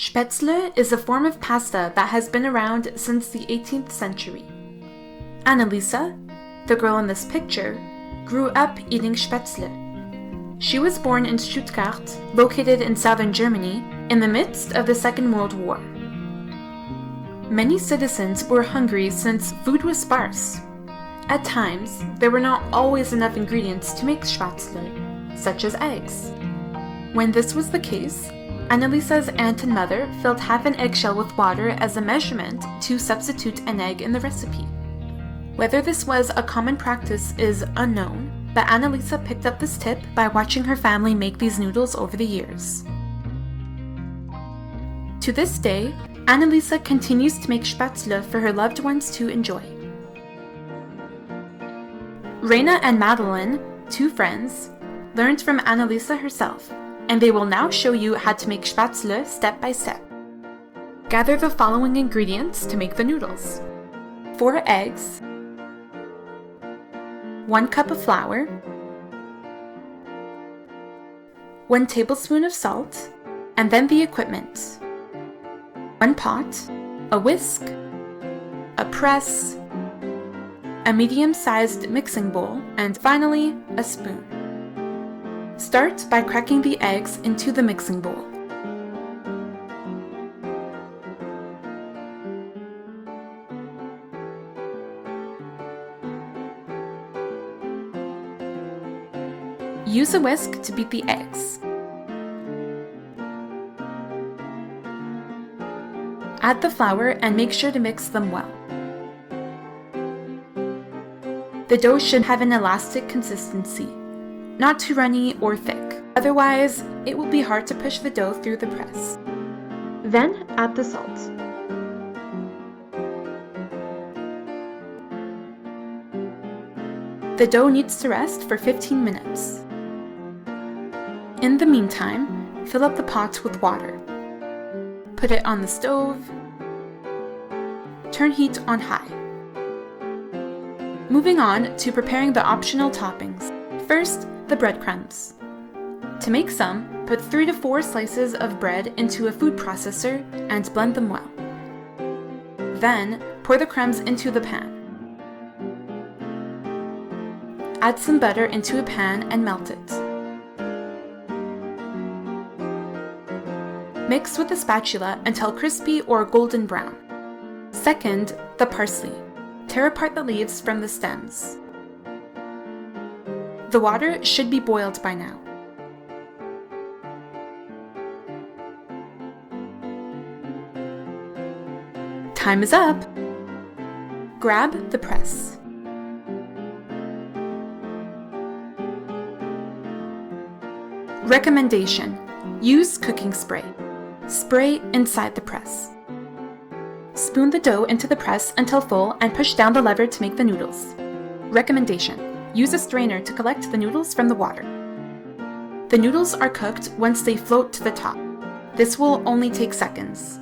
Spätzle is a form of pasta that has been around since the 18th century. Anneliese, the girl in this picture, grew up eating Spätzle. She was born in Stuttgart, located in southern Germany, in the midst of the Second World War. Many citizens were hungry since food was sparse. At times, there were not always enough ingredients to make Spätzle, such as eggs. When this was the case, Anneliese's aunt and mother filled half an eggshell with water as a measurement to substitute an egg in the recipe. Whether this was a common practice is unknown, but Anneliese picked up this tip by watching her family make these noodles over the years. To this day, Anneliese continues to make Spätzle for her loved ones to enjoy. Rayna and Madeleine, two friends, learned from Anneliese herself, and they will now show you how to make Spätzle step by step. Gather the following ingredients to make the noodles: 4 eggs, 1 cup of flour, 1 tablespoon of salt, and then the equipment: 1 pot, a whisk, a press, a medium-sized mixing bowl, and finally, a spoon. Start by cracking the eggs into the mixing bowl. Use a whisk to beat the eggs. Add the flour and make sure to mix them well. The dough should have an elastic consistency, not too runny or thick, otherwise it will be hard to push the dough through the press. Then add the salt. The dough needs to rest for 15 minutes. In the meantime, fill up the pot with water. Put it on the stove. Turn heat on high. Moving on to preparing the optional toppings. First, the breadcrumbs. To make some, put 3 to 4 slices of bread into a food processor and blend them well. Then, pour the crumbs into the pan. Add some butter into a pan and melt it. Mix with a spatula until crispy or golden brown. Second, the parsley. Tear apart the leaves from the stems. The water should be boiled by now. Time is up! Grab the press. Recommendation: use cooking spray. Spray inside the press. Spoon the dough into the press until full and push down the lever to make the noodles. Recommendation: use a strainer to collect the noodles from the water. The noodles are cooked once they float to the top. This will only take seconds.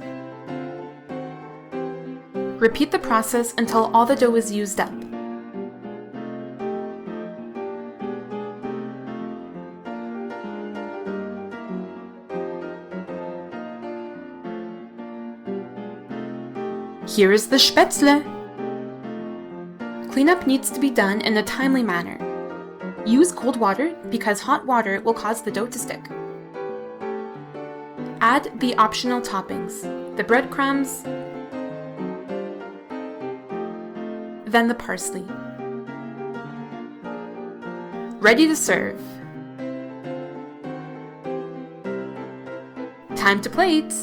Repeat the process until all the dough is used up. Here is the Spätzle! Cleanup needs to be done in a timely manner. Use cold water because hot water will cause the dough to stick. Add the optional toppings, the breadcrumbs, then the parsley. Ready to serve. Time to plate!